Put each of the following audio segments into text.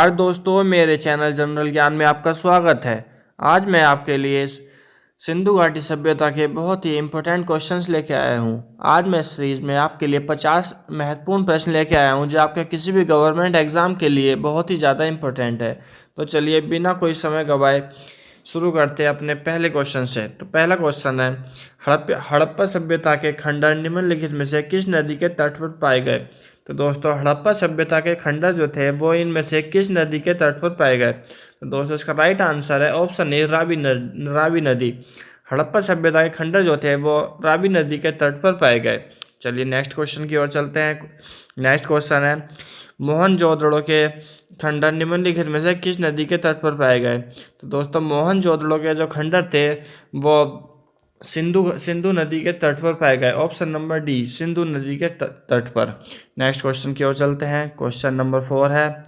और दोस्तों, मेरे चैनल जनरल ज्ञान में आपका स्वागत है। आज मैं आपके लिए सिंधु घाटी सभ्यता के बहुत ही इम्पोर्टेंट क्वेश्चंस लेके आया हूँ। आज मैं इस सीरीज में आपके लिए 50 महत्वपूर्ण प्रश्न लेके आया हूँ जो आपके किसी भी गवर्नमेंट एग्जाम के लिए बहुत ही ज़्यादा इम्पोर्टेंट है। तो चलिए बिना कोई समय गवाए शुरू करते हैं अपने पहले क्वेश्चन से। तो पहला क्वेश्चन है, हड़प्पा सभ्यता के खंडहर निम्नलिखित में से किस नदी के तट पर पाए गए? तो दोस्तों, हड़प्पा सभ्यता के खंडहर जो थे वो इनमें से किस नदी के तट पर पाए गए? तो दोस्तों, इसका राइट आंसर है ऑप्शन ए, रावी नदी। हड़प्पा सभ्यता के खंडहर जो थे वो रावी नदी के तट पर पाए गए। चलिए नेक्स्ट क्वेश्चन की ओर चलते हैं। नेक्स्ट क्वेश्चन है, मोहनजोदड़ो के खंडहर निम्नलिखित में से किस नदी के तट पर पाए गए? तो दोस्तों, मोहनजोदड़ो के जो खंडहर थे वो सिंधु सिंधु नदी के तट पर पाए गए। ऑप्शन नंबर डी, सिंधु नदी के तट पर। नेक्स्ट क्वेश्चन की ओर चलते हैं। क्वेश्चन नंबर 4 है,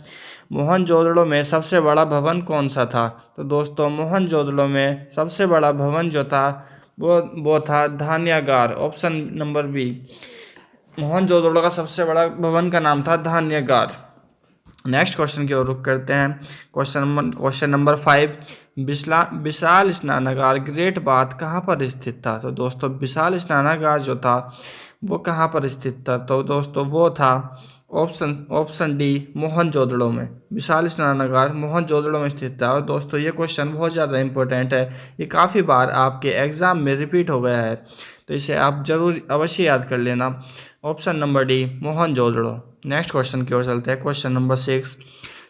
मोहनजोदड़ो में सबसे बड़ा भवन कौन सा था? तो दोस्तों, मोहनजोदड़ो में सबसे बड़ा भवन जो था वो था धान्यागार। ऑप्शन नंबर बी, मोहनजोदड़ो का सबसे बड़ा भवन का नाम था धान्यागार। नेक्स्ट क्वेश्चन की ओर रुख करते हैं। क्वेश्चन नंबर 5, विशाल स्नानागार ग्रेट बाथ कहाँ पर स्थित था? तो दोस्तों, विशाल स्नानागार जो था वो कहाँ पर स्थित था? तो दोस्तों, वो था ऑप्शन डी, मोहनजोदड़ो में। विशाल स्नानागार मोहनजोदड़ो में स्थित था। और दोस्तों, ये क्वेश्चन बहुत ज़्यादा इंपॉर्टेंट है, ये काफ़ी बार आपके एग्जाम में रिपीट हो गया है, तो इसे आप जरूर अवश्य याद कर लेना। Option number D, Mohenjodaro. Next question की ओर चलते हैं। क्वेश्चन नंबर 6,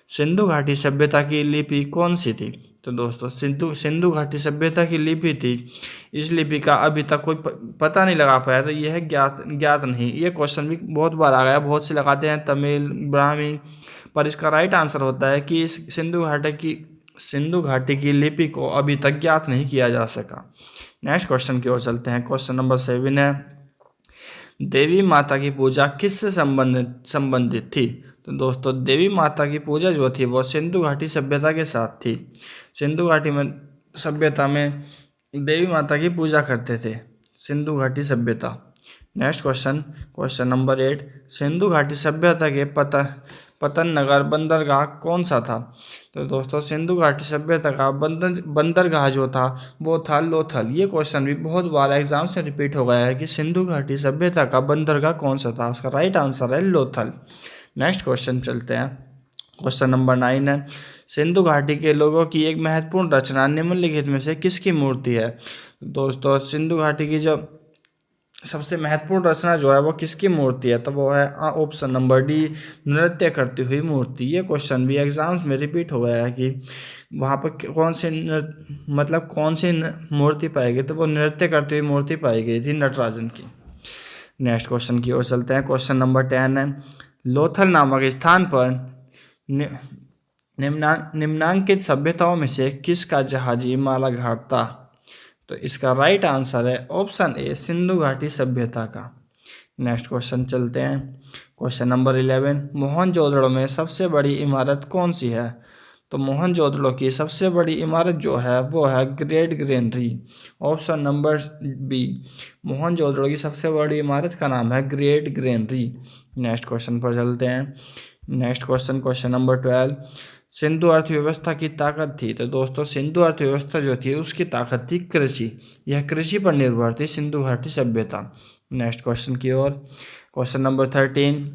सिंधु घाटी सभ्यता की लिपि कौन सी थी? तो दोस्तों, सिंधु घाटी सभ्यता की लिपि थी, इस लिपि का अभी तक कोई पता नहीं लगा पाया, तो यह ज्ञात नहीं। ये क्वेश्चन भी बहुत बार आ गया, बहुत से लगाते हैं तमिल, ब्राह्मी, पर इसका राइट आंसर होता है कि इस सिंधु घाटी की लिपि को अभी तक ज्ञात नहीं किया जा सका। नेक्स्ट क्वेश्चन की ओर चलते हैं। क्वेश्चन नंबर 7 है, देवी माता की पूजा किससे संबंधित थी? तो दोस्तों, देवी माता की पूजा जो थी वो सिंधु घाटी सभ्यता के साथ थी। सिंधु घाटी में सभ्यता में देवी माता की पूजा करते थे सिंधु घाटी सभ्यता। नेक्स्ट क्वेश्चन नंबर 8, सिंधु घाटी सभ्यता के पतन नगर बंदरगाह कौन सा था? तो दोस्तों, सिंधु घाटी सभ्यता का बंदरगाह जो था वो था लोथल। ये क्वेश्चन भी बहुत बार एग्जाम से रिपीट हो गया है कि सिंधु घाटी सभ्यता का बंदरगाह कौन सा था। उसका राइट आंसर है लोथल। नेक्स्ट क्वेश्चन चलते हैं। क्वेश्चन नंबर 9 है, सिंधु घाटी के लोगों की एक महत्वपूर्ण रचना निम्नलिखित में से किसकी मूर्ति है? दोस्तों, सिंधु घाटी की जो सबसे महत्वपूर्ण रचना जो है वो किसकी मूर्ति है? तो वो है ऑप्शन नंबर डी, नृत्य करती हुई मूर्ति। ये क्वेश्चन भी एग्जाम्स में रिपीट हो गया है कि वहाँ पर कौन सी मूर्ति पाई गई? तो वो नृत्य करती हुई मूर्ति पाई गई थी नटराजन की। नेक्स्ट क्वेश्चन की ओर चलते हैं। क्वेश्चन नंबर 10 है, लोथल नामक स्थान पर निम्नांकित सभ्यताओं में से किसका जहाजी माला घाट था? तो इसका राइट आंसर है ऑप्शन ए, सिंधु घाटी सभ्यता का। नेक्स्ट क्वेश्चन चलते हैं। क्वेश्चन नंबर 11, मोहनजोदड़ो में सबसे बड़ी इमारत कौन सी है? तो मोहनजोदड़ो की सबसे बड़ी इमारत जो है वो है great granary. Option number B, Mohenjodaro की सबसे बड़ी इमारत का नाम है ग्रेट ग्रेनरी। नेक्स्ट क्वेश्चन पर चलते हैं। नेक्स्ट क्वेश्चन नंबर 12, सिंधु अर्थव्यवस्था की ताकत थी? तो दोस्तों, सिंधु अर्थव्यवस्था जो थी उसकी ताकत थी कृषि। यह कृषि पर निर्भर थी सिंधु घाटी सभ्यता। नेक्स्ट क्वेश्चन की ओर। क्वेश्चन नंबर 13,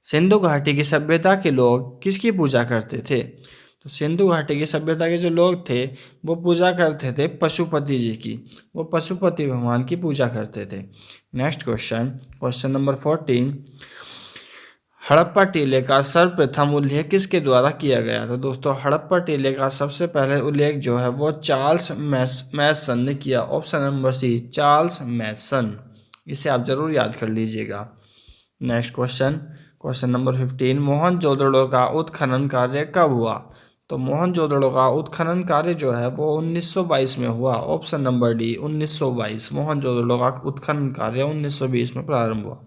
सिंधु घाटी की सभ्यता के लोग किसकी पूजा करते थे? तो सिंधु घाटी की सभ्यता के जो लोग थे वो पूजा करते थे पशुपति जी की। वो पशुपति भगवान की पूजा करते थे। नेक्स्ट क्वेश्चन नंबर 14, हड़प्पा टीले का सर्वप्रथम उल्लेख किसके द्वारा किया गया? तो दोस्तों, हड़प्पा टीले का सबसे पहले उल्लेख जो है वो चार्ल्स मैसन ने किया। ऑप्शन नंबर सी, चार्ल्स मैसन। इसे आप जरूर याद कर लीजिएगा। नेक्स्ट क्वेश्चन नंबर 15, मोहनजोदड़ो का उत्खनन कार्य कब हुआ? तो मोहनजोदड़ो का उत्खनन कार्य जो है वो 1922 में हुआ। Option number D, 1922। मोहनजोदड़ो का उत्खनन कार्य 1920 में प्रारंभ हुआ।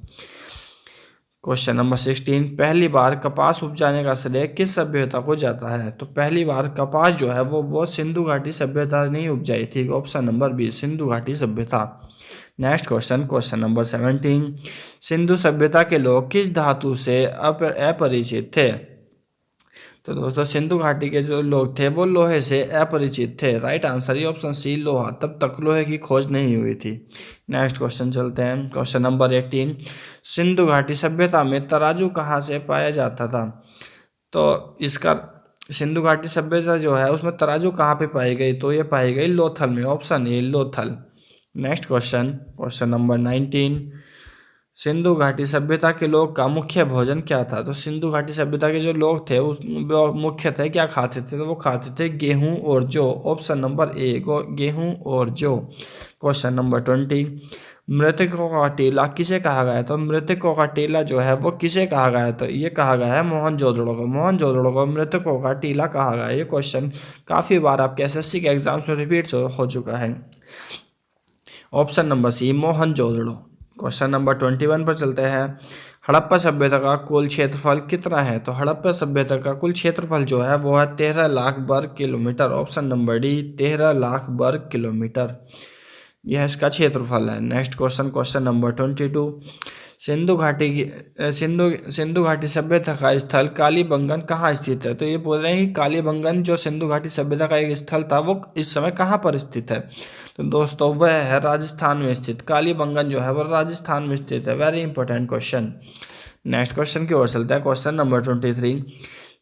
क्वेश्चन नंबर 16, पहली बार कपास उपजाने का श्रेय किस सभ्यता को जाता है? तो पहली बार कपास जो है वो सिंधु घाटी सभ्यता नहीं उपजाई थी। ऑप्शन नंबर बी, सिंधु घाटी सभ्यता। नेक्स्ट क्वेश्चन नंबर 17, सिंधु सभ्यता के लोग किस धातु से अपरिचित थे? तो दोस्तों सिंधु घाटी के जो लोग थे वो लोहे से अपरिचित थे। राइट आंसर ये ऑप्शन सी लोहा, तब तक लोहे की खोज नहीं हुई थी। नेक्स्ट क्वेश्चन चलते हैं, क्वेश्चन नंबर 18। सिंधु घाटी सभ्यता में तराजू कहाँ से पाया जाता था? तो इसका सिंधु घाटी सभ्यता जो है उसमें तराजू कहाँ पे पाई गई? तो ये पाई गई लोथल में, option A Lothal. Next question, question number 19। Sindhu घाटी सभ्यता के लोग का मुख्य भोजन क्या था? तो सिंधु घाटी सभ्यता के जो लोग थे उस वो मुख्यतः क्या खाते थे? तो वो खाते थे गेहूं और जौ, ऑप्शन नंबर ए गेहूं और जौ। Question number 20। मृतकों का टीला किसे कहा गया? तो मृतकों का टीला जो है वो किसे कहा गया? तो ये कहा गया है मोहनजोदड़ो को। मोहनजोदड़ो को मृतकों का टीला कहा गया। ये क्वेश्चन काफ़ी बार आपके एसएससी के एग्जाम्स में रिपीट हो चुका है। Option number C Mohenjodaro. Question number 21 पर चलते हैं। हड़प्पा सभ्यता का कुल क्षेत्रफल कितना है? तो हड़प्पा सभ्यता का कुल क्षेत्रफल जो है वो है 13 लाख वर्ग kilometre, option number D 13 lakh वर्ग किलोमीटर, यह इसका क्षेत्रफल है। Next question, question number 22। Sindhu घाटी सभ्यता का स्थल कालीबंगन कहाँ स्थित है? तो ये बोल रहे हैं कि कालीबंगन जो सिंधु घाटी सभ्यता का एक स्थल था वो इस समय कहाँ पर स्थित है? तो दोस्तों वह है राजस्थान में स्थित। कालीबंगन जो है वो राजस्थान में स्थित है। Very important question. Next question की ओर चलते हैं, क्वेश्चन नंबर 23।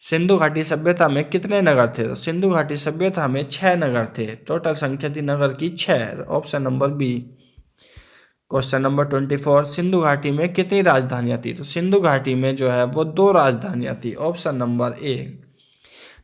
सिंधु घाटी सभ्यता में कितने नगर थे? तो सिंधु घाटी सभ्यता में 6 नगर थे। टोटल संख्या थी नगर की 6, option number B. Question number 24। Sindhu घाटी में कितनी राजधानियां थी? तो सिंधु घाटी में जो है वो 2 राजधानियां थी, ऑप्शन नंबर ए।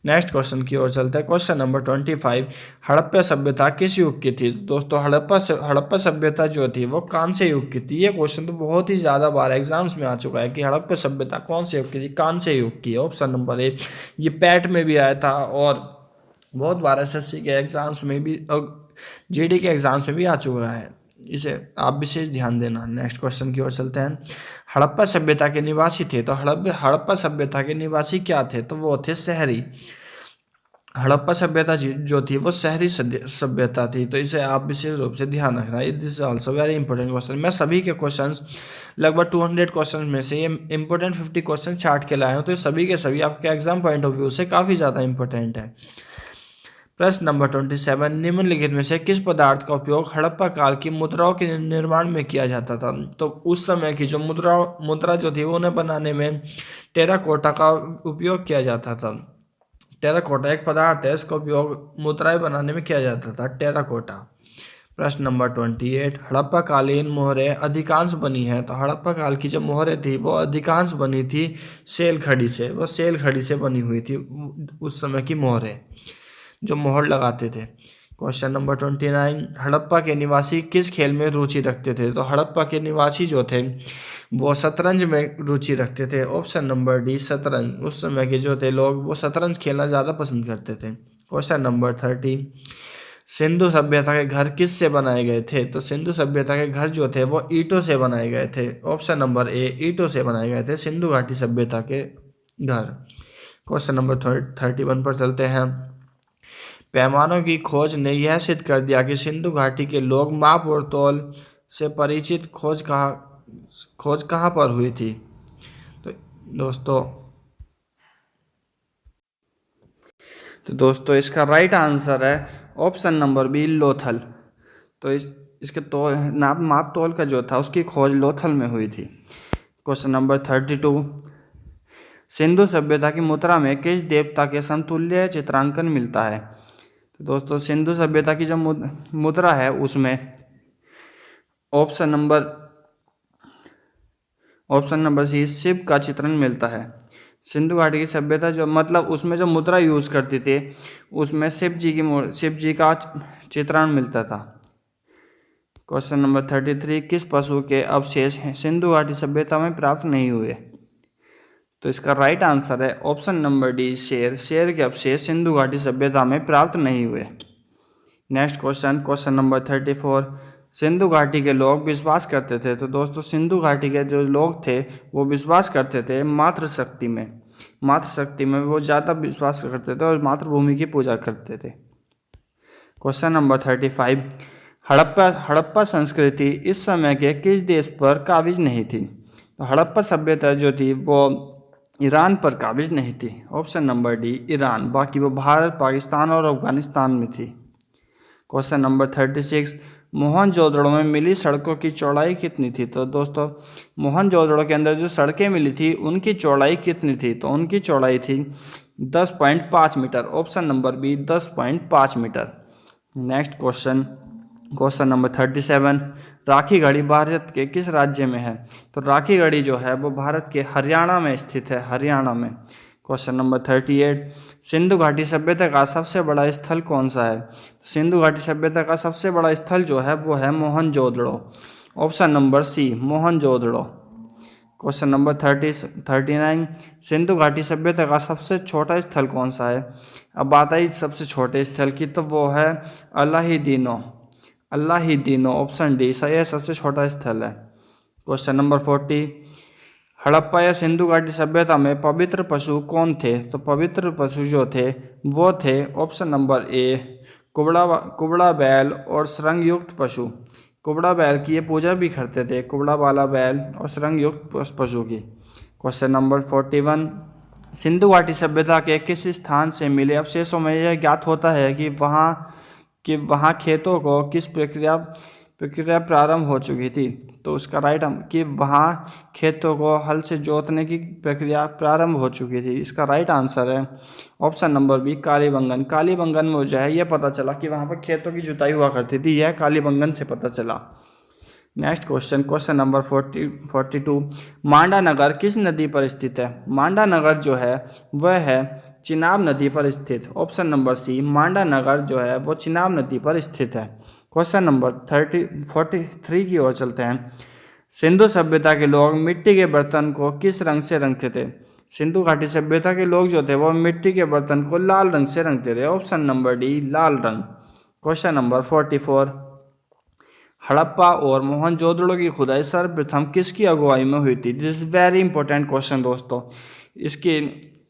नेक्स्ट क्वेश्चन की ओर चलते हैं, क्वेश्चन नंबर 25। हड़प्पा सभ्यता किस युग की थी? दोस्तों हड़प्पा सभ्यता जो थी वो कांस्य युग की थी। ये क्वेश्चन तो बहुत ही ज़्यादा बार एग्जाम्स में आ चुका है कि हड़प्पा सभ्यता कौन से युग की थी? कांस्य युग की, ऑप्शन नंबर ए। ये पैट में भी आया था और बहुत बार एसएससी के एग्जाम्स में भी और जीडी के एग्जाम्स में भी आ चुका है, इसे आप विशेष ध्यान देना। नेक्स्ट क्वेश्चन की ओर चलते हैं। हड़प्पा सभ्यता के निवासी थे, तो हड़प्पा सभ्यता के निवासी क्या थे? तो वो थे शहरी। हड़प्पा सभ्यता जो थी वो शहरी सभ्यता थी, तो इसे आप विशेष रूप से ध्यान रखना। This is also very important question. मैं सभी के क्वेश्चंस लगभग 200 क्वेश्चन में से ये इंपॉर्टेंट 50 क्वेश्चन छाट के लाए हूँ, तो ये सभी के सभी आपके एग्जाम पॉइंट ऑफ व्यू से काफ़ी ज़्यादा इंपॉर्टेंट है। प्रश्न नंबर 27। निम्नलिखित में से किस पदार्थ का उपयोग हड़प्पा काल की मुद्राओं के निर्माण में किया जाता था? तो उस समय की जो मुद्रा जो थी उन्हें बनाने में टेराकोटा का उपयोग किया जाता था। टेराकोटा एक पदार्थ है, इसका उपयोग मुद्राएं बनाने में किया जाता था, टेराकोटा। प्रश्न नंबर 28। हड़प्पा कालीन मोहरें अधिकांश बनी हैं, तो हड़प्पा काल की जो मोहरें थी वो अधिकांश बनी थी सेल खड़ी से। वो सेल खड़ी से बनी हुई थी उस समय की मोहरें, जो मोहर लगाते थे। Question number 29। हड़प्पा के निवासी किस खेल में रुचि रखते थे? तो हड़प्पा के निवासी जो थे वो शतरंज में रुचि रखते थे, ऑप्शन नंबर डी शतरंज। उस समय के जो थे लोग वो शतरंज खेलना ज़्यादा पसंद करते थे। Question number 30। सिंधु सभ्यता के घर किस से बनाए गए थे? तो सिंधु सभ्यता के घर जो थे वो ईंटों से बनाए गए थे, ऑप्शन नंबर ए ईंटों से बनाए गए थे सिंधु घाटी सभ्यता के घर। क्वेश्चन नंबर 31 पर चलते हैं। पैमानों की खोज ने यह सिद्ध कर दिया कि सिंधु घाटी के लोग माप और तौल से परिचित। खोज कहाँ पर हुई थी? तो दोस्तों इसका राइट आंसर है ऑप्शन नंबर बी लोथल। तो इसके माप तौल का जो था उसकी खोज लोथल में हुई थी। Question number 32। सिंधु सभ्यता की मुद्रा में किस देवता के समतुल्य चित्रांकन मिलता है? तो दोस्तों सिंधु सभ्यता की जो मुद्रा है उसमें ऑप्शन नंबर सी शिव का चित्रण मिलता है। सिंधु घाटी की सभ्यता जो उसमें जो मुद्रा यूज़ करती थी उसमें शिव जी का चित्रण मिलता था। Question number 33। किस पशु के अवशेष सिंधु घाटी सभ्यता में प्राप्त नहीं हुए? तो इसका राइट आंसर है ऑप्शन नंबर डी शेर। शेर के अवशेष सिंधु घाटी सभ्यता में प्राप्त नहीं हुए। Next question number 34। सिंधु घाटी के लोग विश्वास करते थे, तो दोस्तों सिंधु घाटी के जो लोग थे वो विश्वास करते थे मातृशक्ति में वो ज़्यादा विश्वास करते थे और मातृभूमि की पूजा करते थे। Question number 35। हड़प्पा संस्कृति इस समय के किस देश पर काबिज नहीं थी? तो हड़प्पा सभ्यता जो थी वो ईरान पर काबिज नहीं थी? ऑप्शन नंबर डी ईरान, बाकी वो भारत, पाकिस्तान और अफगानिस्तान में थी। क्वेश्चन नंबर 36, मोहनजोदड़ो में मिली सड़कों की चौड़ाई कितनी थी? तो दोस्तों मोहनजोदड़ो के अंदर जो सड़कें मिली थी उनकी चौड़ाई कितनी थी? तो उनकी चौड़ाई थी 10.5 meter. Option number B 10.5 meter. Next question, question number 37, Rakhigarhi Bharat के किस राज्य में है? तो राखी गढ़ी जो है वो भारत के हरियाणा में स्थित है, हरियाणा में। क्वेश्चन नंबर 38, सिंधु घाटी सभ्यता का सबसे बड़ा स्थल कौन सा है? सिंधु घाटी सभ्यता का सबसे बड़ा स्थल जो है वो है Mohenjodaro. Option number C Mohenjodaro. Question number 39, Sindhu घाटी सभ्यता का सबसे छोटा स्थल कौन सा है? अब बात आई सबसे छोटे स्थल की, तो वो है अलाहीदीनो। अलाहीदीनो, ऑप्शन डी सही है, सबसे छोटा स्थल है। क्वेश्चन नंबर 40, हड़प्पा या सिंधु घाटी सभ्यता में पवित्र पशु कौन थे? तो पवित्र पशु जो थे वो थे ऑप्शन नंबर ए कुबड़ा बैल और श्रृंग युक्त पशु। कुबड़ा बैल की ये पूजा भी करते थे, कुबड़ा वाला बैल और श्रृंग युक्त पशु की। क्वेश्चन नंबर 41, सिंधु घाटी सभ्यता के किस स्थान से मिले अवशेषों में यह ज्ञात होता है कि वहाँ खेतों को किस प्रक्रिया प्रारंभ हो चुकी थी? तो उसका राइट कि वहाँ खेतों को हल से जोतने की प्रक्रिया प्रारंभ हो चुकी थी। इसका राइट आंसर है option number B Kalibangan. Kalibangan में जो है ये पता चला कि वहाँ पर खेतों की जुताई हुआ करती थी, यह कालीबंगन से पता चला। नेक्स्ट क्वेश्चन, क्वेश्चन नंबर 42, मांडा नगर किस नदी पर स्थित है? मांडा नगर जो है वह है चिनाब नदी पर स्थित। ऑप्शन नंबर सी मांडा नगर जो है वो चिनाब नदी पर स्थित है। क्वेश्चन नंबर 43 की ओर चलते हैं। सिंधु सभ्यता के लोग मिट्टी के बर्तन को किस रंग से रंगते थे? सिंधु घाटी सभ्यता के लोग जो थे वो मिट्टी के बर्तन को लाल रंग से रंगते थे। ऑप्शन नंबर डी लाल रंग। क्वेश्चन नंबर 44, हड़प्पा और मोहनजोदड़ो की खुदाई सर्वप्रथम किसकी अगुवाई में हुई थी? This is very important question दोस्तों। इसकी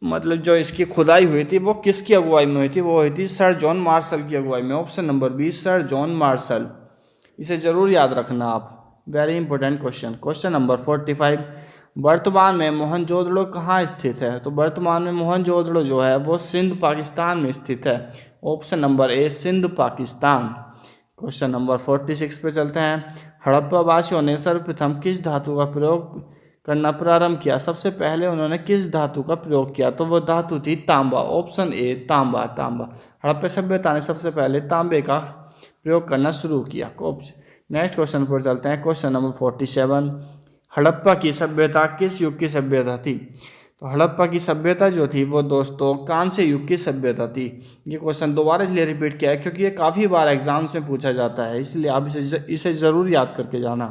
मतलब जो इसकी खुदाई हुई थी वो किसकी अगुवाई में हुई थी? वो हुई थी सर जॉन मार्शल की अगुवाई में। Option number B sir John Marshall. इसे जरूर याद रखना आप, very important question. Question number 45, वर्तमान में मोहनजोदड़ो कहाँ स्थित है? तो वर्तमान में मोहनजोदड़ो जो है वो सिंध पाकिस्तान में स्थित है। Option number A Sindh Pakistan. Question number 46 पे चलते हैं। हड़प्पा वासियों ने सर्वप्रथम किस धातु का प्रयोग करना प्रारंभ किया? सबसे पहले उन्होंने किस धातु का प्रयोग किया? तो वो धातु थी तांबा। ऑप्शन ए तांबा। हड़प्पा सभ्यता ने सबसे पहले तांबे का प्रयोग करना शुरू किया। नेक्स्ट क्वेश्चन पर चलते हैं। क्वेश्चन नंबर 47, हड़प्पा की सभ्यता किस युग की सभ्यता थी? तो हड़प्पा की सभ्यता जो थी वो दोस्तों कांस्य युग की सभ्यता थी। ये क्वेश्चन दोबारा इसलिए रिपीट किया है क्योंकि ये काफ़ी बार एग्जाम्स में पूछा जाता है, इसलिए आप इसे ज़रूर याद करके जाना।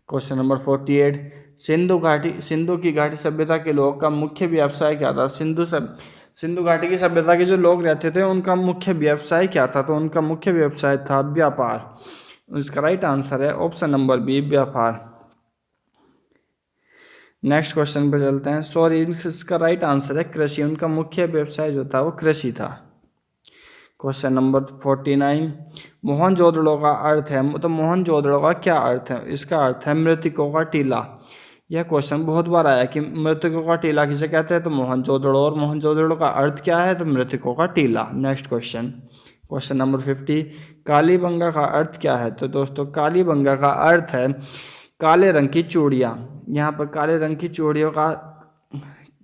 क्वेश्चन नंबर 48, सिंधु की घाटी सभ्यता के लोग का मुख्य व्यवसाय क्या था? सिंधु घाटी की सभ्यता के जो लोग रहते थे उनका मुख्य व्यवसाय क्या था? तो उनका मुख्य व्यवसाय था व्यापार। इसका राइट आंसर है ऑप्शन नंबर बी व्यापार। नेक्स्ट क्वेश्चन पे चलते हैं। सॉरी, इसका राइट आंसर है कृषि। उनका मुख्य व्यवसाय जो था वो कृषि था। क्वेश्चन नंबर 49, मोहनजोदड़ो का अर्थ है, तो मोहनजोदड़ो का क्या अर्थ है? इसका अर्थ है मृतकों का टीला। यह क्वेश्चन बहुत बार आया कि मृतकों का टीला किसे कहते हैं? तो मोहनजोदड़ो। और मोहनजोदड़ो का अर्थ क्या है? तो मृतकों का टीला। Next question, question number 50, Kalibanga का अर्थ क्या है? तो दोस्तों कालीबंगा का अर्थ है काले रंग की चूड़ियाँ। यहाँ पर काले रंग की चूड़ियों का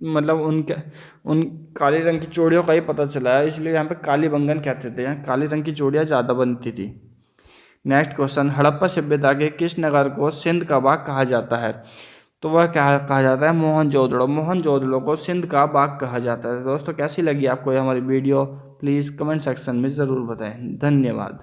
मतलब उन काले रंग की चूड़ियों का ही पता चला है, इसलिए यहाँ पे कालीबंगन कहते थे। यहाँ काले रंग की चूड़ियाँ ज़्यादा बनती थी। नेक्स्ट क्वेश्चन, हड़प्पा सभ्यता के किस नगर को सिंध का बाग कहा जाता है? तो वह क्या कहा जाता है? मोहनजोदड़ो। मोहनजोदड़ो को सिंध का बाग कहा जाता है। दोस्तों कैसी लगी आपको ये हमारी वीडियो? प्लीज़ कमेंट सेक्शन में ज़रूर बताएं। धन्यवाद।